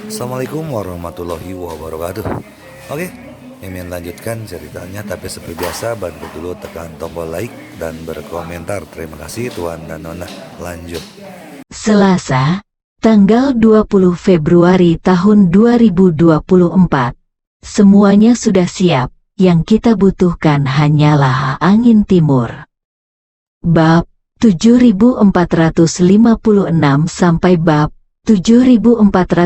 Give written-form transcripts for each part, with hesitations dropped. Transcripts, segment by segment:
Assalamualaikum warahmatullahi wabarakatuh. Oke, Mimin lanjutkan ceritanya, tapi seperti biasa bantu dulu tekan tombol like dan berkomentar. Terima kasih Tuan dan Nona. Lanjut. Selasa, tanggal 20 Februari tahun 2024. Semuanya sudah siap, yang kita butuhkan hanyalah angin timur. Bab 7456 sampai bab 7460.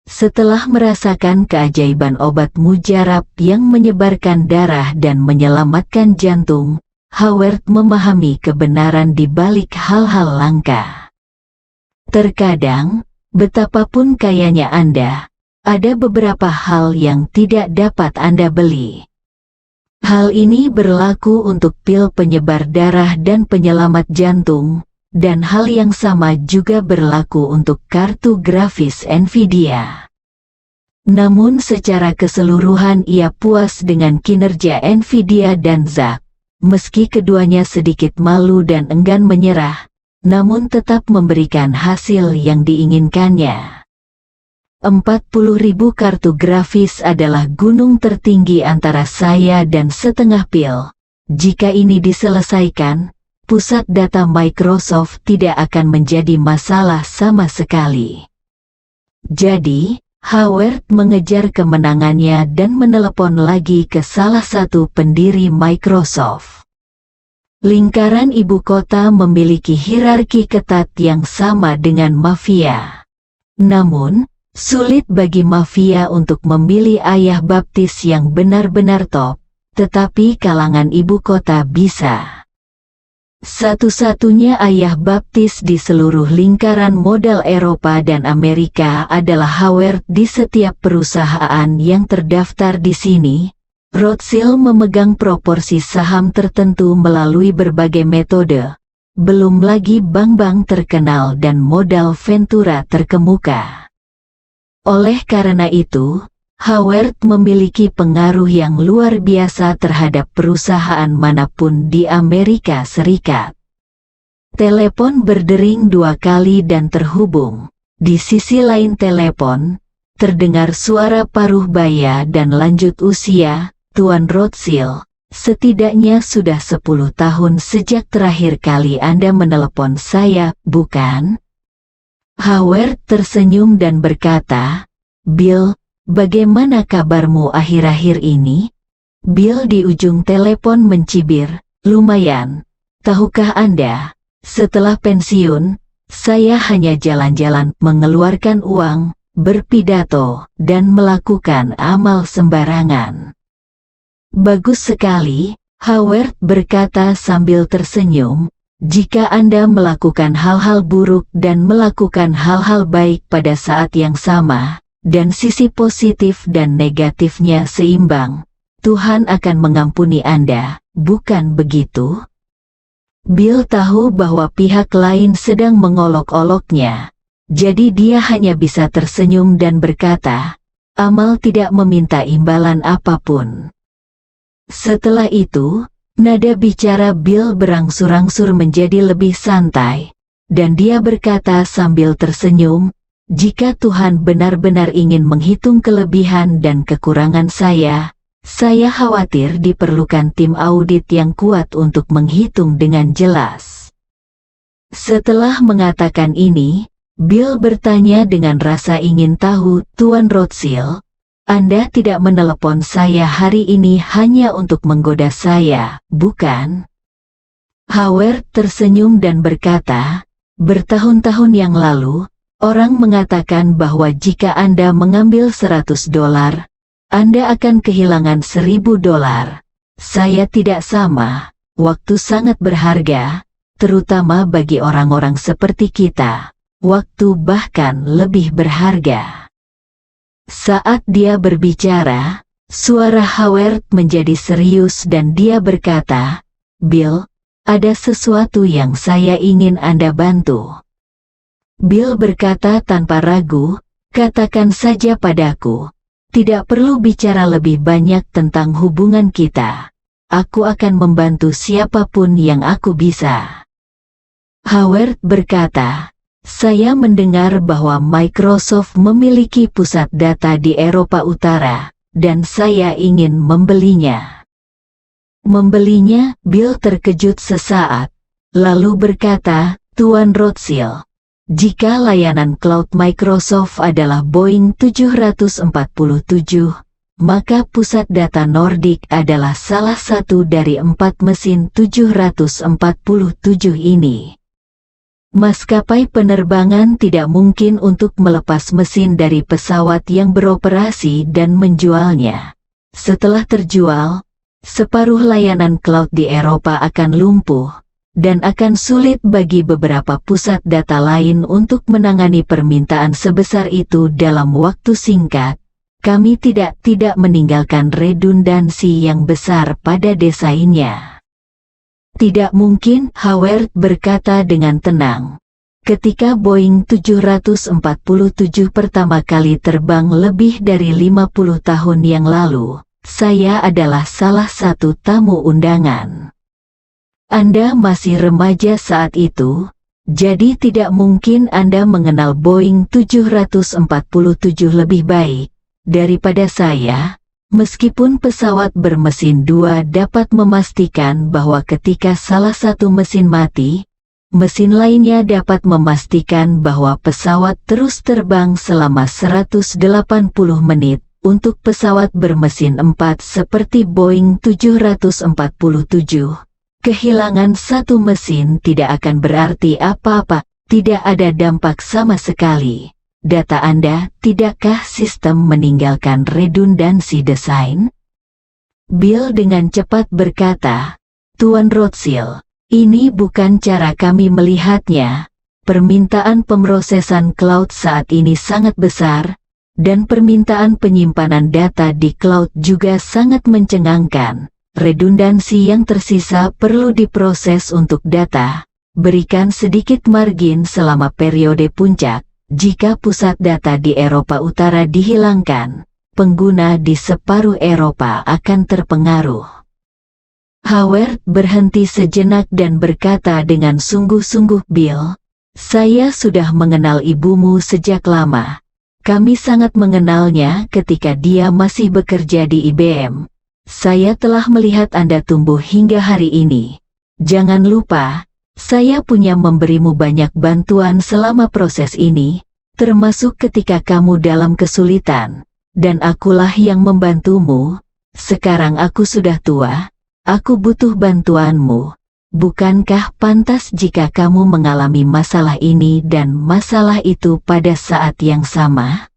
Setelah merasakan keajaiban obat mujarab yang menyebarkan darah dan menyelamatkan jantung, Howard memahami kebenaran di balik hal-hal langka. Terkadang, betapapun kayanya Anda, ada beberapa hal yang tidak dapat Anda beli. Hal ini berlaku untuk pil penyebar darah dan penyelamat jantung, dan hal yang sama juga berlaku untuk kartu grafis Nvidia. Namun secara keseluruhan ia puas dengan kinerja Nvidia dan Zack. Meski keduanya sedikit malu dan enggan menyerah, namun tetap memberikan hasil yang diinginkannya. 40.000 kartu grafis adalah gunung tertinggi antara saya dan setengah pil. Jika ini diselesaikan, pusat data Microsoft tidak akan menjadi masalah sama sekali. Jadi, Howard mengejar kemenangannya dan menelepon lagi ke salah satu pendiri Microsoft. Lingkaran ibu kota memiliki hierarki ketat yang sama dengan mafia. Namun, sulit bagi mafia untuk memilih ayah baptis yang benar-benar top, tetapi kalangan ibu kota bisa. Satu-satunya ayah baptis di seluruh lingkaran modal Eropa dan Amerika adalah Howard di setiap perusahaan yang terdaftar di sini. Rothschild memegang proporsi saham tertentu melalui berbagai metode, belum lagi bank-bank terkenal dan modal Ventura terkemuka. Oleh karena itu, Howard memiliki pengaruh yang luar biasa terhadap perusahaan manapun di Amerika Serikat. Telepon berdering 2 kali dan terhubung. Di sisi lain telepon, terdengar suara paruh baya dan lanjut usia, Tuan Rothschild. Setidaknya sudah 10 tahun sejak terakhir kali Anda menelepon saya, bukan? Howard tersenyum dan berkata, "Bill, bagaimana kabarmu akhir-akhir ini?" Bill di ujung telepon mencibir, "Lumayan. Tahukah Anda, setelah pensiun, saya hanya jalan-jalan, mengeluarkan uang, berpidato, dan melakukan amal sembarangan." "Bagus sekali," Howard berkata sambil tersenyum. "Jika Anda melakukan hal-hal buruk dan melakukan hal-hal baik pada saat yang sama, dan sisi positif dan negatifnya seimbang, Tuhan akan mengampuni Anda, bukan begitu?" Bill tahu bahwa pihak lain sedang mengolok-oloknya, jadi dia hanya bisa tersenyum dan berkata, "Amal tidak meminta imbalan apapun." Setelah itu, nada bicara Bill berangsur-angsur menjadi lebih santai, dan dia berkata sambil tersenyum, "Jika Tuhan benar-benar ingin menghitung kelebihan dan kekurangan saya khawatir diperlukan tim audit yang kuat untuk menghitung dengan jelas." Setelah mengatakan ini, Bill bertanya dengan rasa ingin tahu, "Tuan Rothschild, Anda tidak menelepon saya hari ini hanya untuk menggoda saya, bukan?" Howard tersenyum dan berkata, "Bertahun-tahun yang lalu, orang mengatakan bahwa jika Anda mengambil $100, Anda akan kehilangan $1.000. Saya tidak sama, waktu sangat berharga, terutama bagi orang-orang seperti kita, waktu bahkan lebih berharga." Saat dia berbicara, suara Howard menjadi serius dan dia berkata, "Bill, ada sesuatu yang saya ingin Anda bantu." Bill berkata tanpa ragu, "Katakan saja padaku. Tidak perlu bicara lebih banyak tentang hubungan kita. Aku akan membantu siapapun yang aku bisa." Howard berkata, Saya mendengar bahwa Microsoft memiliki pusat data di Eropa Utara, dan saya ingin membelinya. Membelinya, Bill terkejut sesaat, lalu berkata, Tuan Rothschild, jika layanan cloud Microsoft adalah Boeing 747, maka pusat data Nordic adalah salah satu dari 4 mesin 747 ini. Maskapai penerbangan tidak mungkin untuk melepas mesin dari pesawat yang beroperasi dan menjualnya. Setelah terjual, separuh layanan cloud di Eropa akan lumpuh, dan akan sulit bagi beberapa pusat data lain untuk menangani permintaan sebesar itu dalam waktu singkat. Kami tidak meninggalkan redundansi yang besar pada desainnya. Tidak mungkin, Howard berkata dengan tenang. Ketika Boeing 747 pertama kali terbang lebih dari 50 tahun yang lalu, saya adalah salah satu tamu undangan. Anda masih remaja saat itu, jadi tidak mungkin Anda mengenal Boeing 747 lebih baik daripada saya. Meskipun pesawat bermesin 2 dapat memastikan bahwa ketika salah satu mesin mati, mesin lainnya dapat memastikan bahwa pesawat terus terbang selama 180 menit. Untuk pesawat bermesin 4 seperti Boeing 747, kehilangan satu mesin tidak akan berarti apa-apa, tidak ada dampak sama sekali. Data Anda, tidakkah sistem meninggalkan redundansi desain? Bill dengan cepat berkata, Tuan Rothschild, ini bukan cara kami melihatnya. Permintaan pemrosesan cloud saat ini sangat besar, dan permintaan penyimpanan data di cloud juga sangat mencengangkan. Redundansi yang tersisa perlu diproses untuk data. Berikan sedikit margin selama periode puncak. Jika pusat data di Eropa Utara dihilangkan, pengguna di separuh Eropa akan terpengaruh. Howard berhenti sejenak dan berkata dengan sungguh-sungguh, Bill, saya sudah mengenal ibumu sejak lama. Kami sangat mengenalnya ketika dia masih bekerja di IBM. Saya telah melihat Anda tumbuh hingga hari ini. Jangan lupa, saya punya memberimu banyak bantuan selama proses ini, termasuk ketika kamu dalam kesulitan, dan akulah yang membantumu. Sekarang aku sudah tua, aku butuh bantuanmu. Bukankah pantas jika kamu mengalami masalah ini dan masalah itu pada saat yang sama?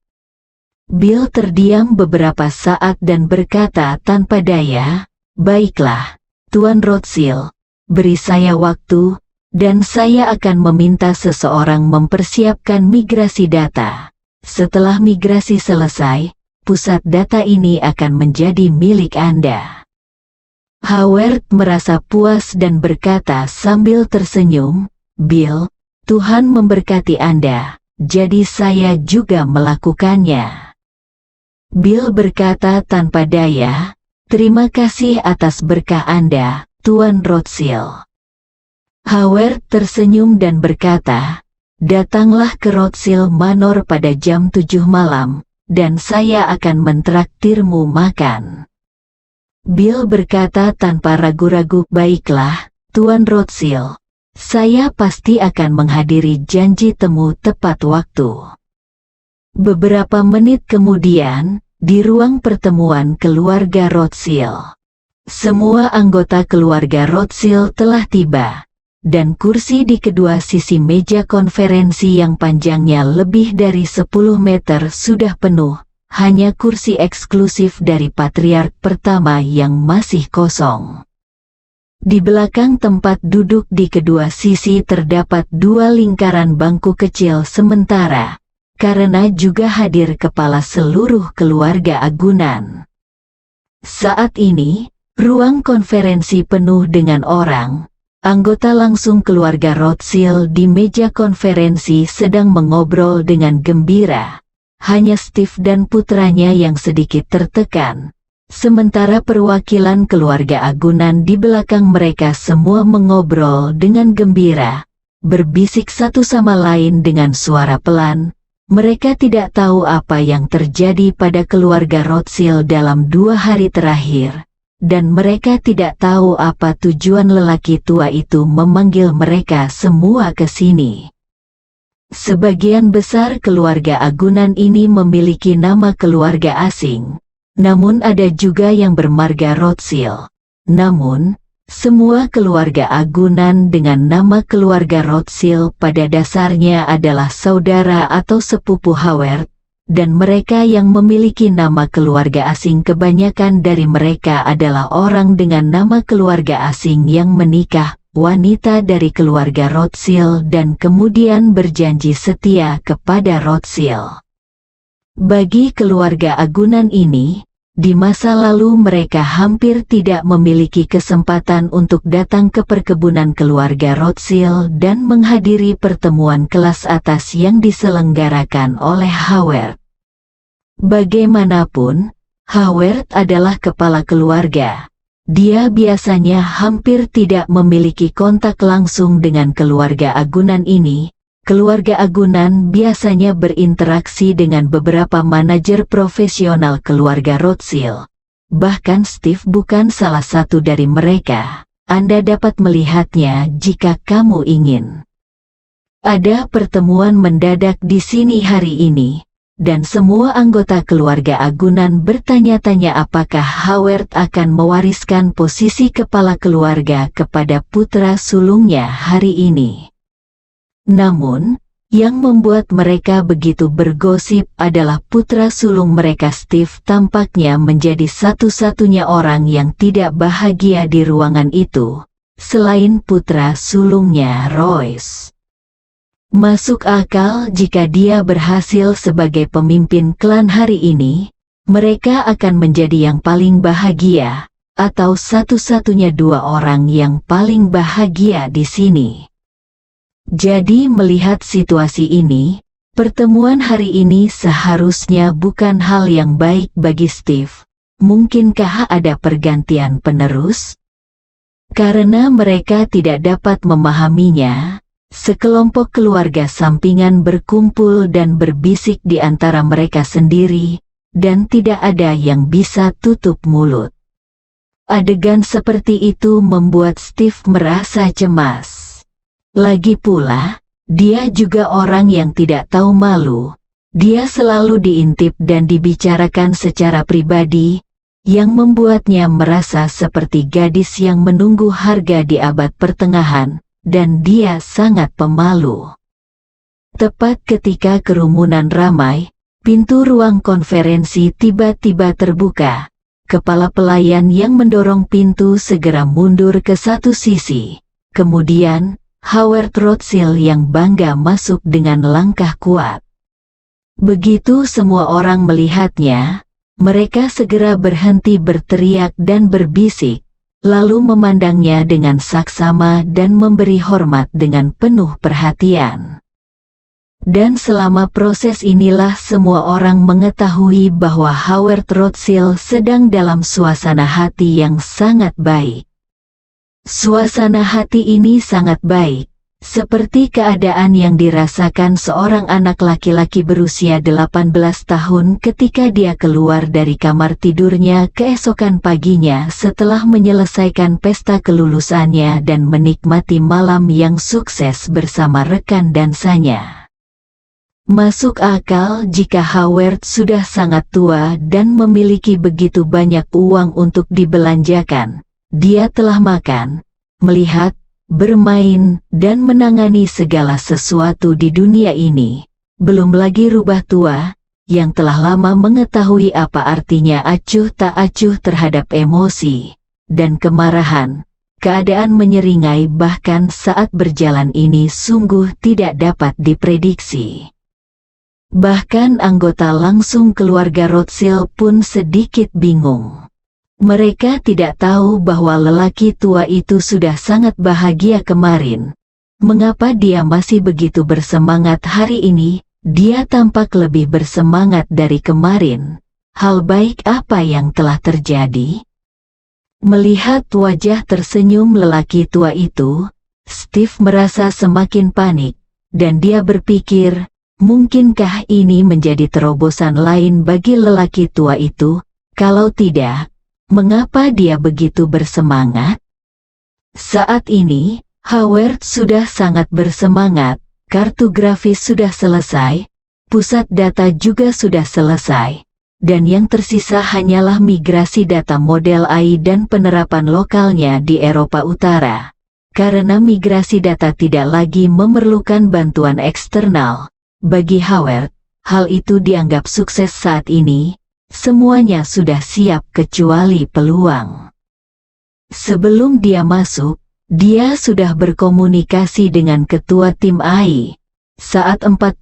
Bill terdiam beberapa saat dan berkata tanpa daya, baiklah, Tuan Rothschild, beri saya waktu, dan saya akan meminta seseorang mempersiapkan migrasi data. Setelah migrasi selesai, pusat data ini akan menjadi milik Anda. Howard merasa puas dan berkata sambil tersenyum, Bill, Tuhan memberkati Anda, jadi saya juga melakukannya. Bill berkata tanpa daya, terima kasih atas berkah Anda, Tuan Rothschild. Howard tersenyum dan berkata, datanglah ke Rothschild Manor pada jam 7 malam, dan saya akan mentraktirmu makan. Bill berkata tanpa ragu-ragu, baiklah, Tuan Rothschild. Saya pasti akan menghadiri janji temu tepat waktu. Beberapa menit kemudian, di ruang pertemuan keluarga Rothschild, semua anggota keluarga Rothschild telah tiba. Dan kursi di kedua sisi meja konferensi yang panjangnya lebih dari 10 meter sudah penuh, hanya kursi eksklusif dari patriark pertama yang masih kosong. Di belakang tempat duduk di kedua sisi terdapat 2 lingkaran bangku kecil sementara, karena juga hadir kepala seluruh keluarga agunan. Saat ini, ruang konferensi penuh dengan orang. Anggota langsung keluarga Rothschild di meja konferensi sedang mengobrol dengan gembira. Hanya Steve dan putranya yang sedikit tertekan. Sementara perwakilan keluarga agunan di belakang mereka semua mengobrol dengan gembira. berbisik satu sama lain dengan suara pelan. Mereka tidak tahu apa yang terjadi pada keluarga Rothschild dalam 2 hari terakhir, dan mereka tidak tahu apa tujuan lelaki tua itu memanggil mereka semua ke sini. Sebagian besar keluarga agunan ini memiliki nama keluarga asing, namun ada juga yang bermarga Rothschild. Namun, semua keluarga agunan dengan nama keluarga Rothschild pada dasarnya adalah saudara atau sepupu Howard, dan mereka yang memiliki nama keluarga asing kebanyakan dari mereka adalah orang dengan nama keluarga asing yang menikah, wanita dari keluarga Rothschild dan kemudian berjanji setia kepada Rothschild. Bagi keluarga agunan ini, di masa lalu mereka hampir tidak memiliki kesempatan untuk datang ke perkebunan keluarga Rothschild dan menghadiri pertemuan kelas atas yang diselenggarakan oleh Howard. Bagaimanapun, Howard adalah kepala keluarga. Dia biasanya hampir tidak memiliki kontak langsung dengan keluarga agunan ini. Keluarga agunan biasanya berinteraksi dengan beberapa manajer profesional keluarga Rothschild. Bahkan Steve bukan salah satu dari mereka. Anda dapat melihatnya jika kamu ingin. Ada pertemuan mendadak di sini hari ini, dan semua anggota keluarga agunan bertanya-tanya apakah Howard akan mewariskan posisi kepala keluarga kepada putra sulungnya hari ini. Namun, yang membuat mereka begitu bergosip adalah putra sulung mereka Steve tampaknya menjadi satu-satunya orang yang tidak bahagia di ruangan itu, selain putra sulungnya Royce. Masuk akal jika dia berhasil sebagai pemimpin klan hari ini, mereka akan menjadi yang paling bahagia, atau satu-satunya 2 orang yang paling bahagia di sini. Jadi melihat situasi ini, pertemuan hari ini seharusnya bukan hal yang baik bagi Steve. Mungkinkah ada pergantian penerus? Karena mereka tidak dapat memahaminya, sekelompok keluarga sampingan berkumpul dan berbisik di antara mereka sendiri, dan tidak ada yang bisa tutup mulut. Adegan seperti itu membuat Steve merasa cemas. Lagi pula, dia juga orang yang tidak tahu malu. Dia selalu diintip dan dibicarakan secara pribadi, yang membuatnya merasa seperti gadis yang menunggu harga di abad pertengahan, dan dia sangat pemalu. Tepat ketika kerumunan ramai, pintu ruang konferensi tiba-tiba terbuka. Kepala pelayan yang mendorong pintu segera mundur ke satu sisi. Kemudian, Howard Rothschild yang bangga masuk dengan langkah kuat. Begitu semua orang melihatnya, mereka segera berhenti berteriak dan berbisik, lalu memandangnya dengan saksama dan memberi hormat dengan penuh perhatian. Dan selama proses inilah semua orang mengetahui bahwa Howard Rothschild sedang dalam suasana hati yang sangat baik. Suasana hati ini sangat baik, seperti keadaan yang dirasakan seorang anak laki-laki berusia 18 tahun ketika dia keluar dari kamar tidurnya keesokan paginya setelah menyelesaikan pesta kelulusannya dan menikmati malam yang sukses bersama rekan dansanya. Masuk akal jika Howard sudah sangat tua dan memiliki begitu banyak uang untuk dibelanjakan. Dia telah makan, melihat, bermain, dan menangani segala sesuatu di dunia ini. Belum lagi rubah tua, yang telah lama mengetahui apa artinya acuh tak acuh terhadap emosi dan kemarahan. Keadaan menyeringai bahkan saat berjalan ini sungguh tidak dapat diprediksi. Bahkan anggota langsung keluarga Rothschild pun sedikit bingung. Mereka tidak tahu bahwa lelaki tua itu sudah sangat bahagia kemarin. Mengapa dia masih begitu bersemangat hari ini? Dia tampak lebih bersemangat dari kemarin. Hal baik apa yang telah terjadi? Melihat wajah tersenyum lelaki tua itu, Steve merasa semakin panik, dan dia berpikir, mungkinkah ini menjadi terobosan lain bagi lelaki tua itu? Kalau tidak, mengapa dia begitu bersemangat? Saat ini, Howard sudah sangat bersemangat, kartografi sudah selesai, pusat data juga sudah selesai, dan yang tersisa hanyalah migrasi data model AI dan penerapan lokalnya di Eropa Utara. Karena migrasi data tidak lagi memerlukan bantuan eksternal, bagi Howard, hal itu dianggap sukses saat ini. Semuanya sudah siap kecuali peluang. Sebelum dia masuk, dia sudah berkomunikasi dengan ketua tim AI. Saat 40.000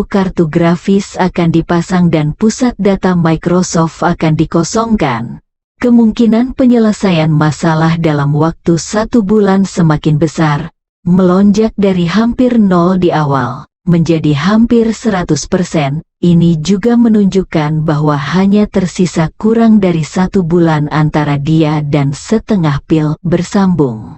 kartu grafis akan dipasang dan pusat data Microsoft akan dikosongkan, kemungkinan penyelesaian masalah dalam waktu 1 bulan semakin besar, melonjak dari hampir 0 di awal, menjadi hampir 100%. Ini juga menunjukkan bahwa hanya tersisa kurang dari 1 bulan antara dia dan setengah pil bersambung.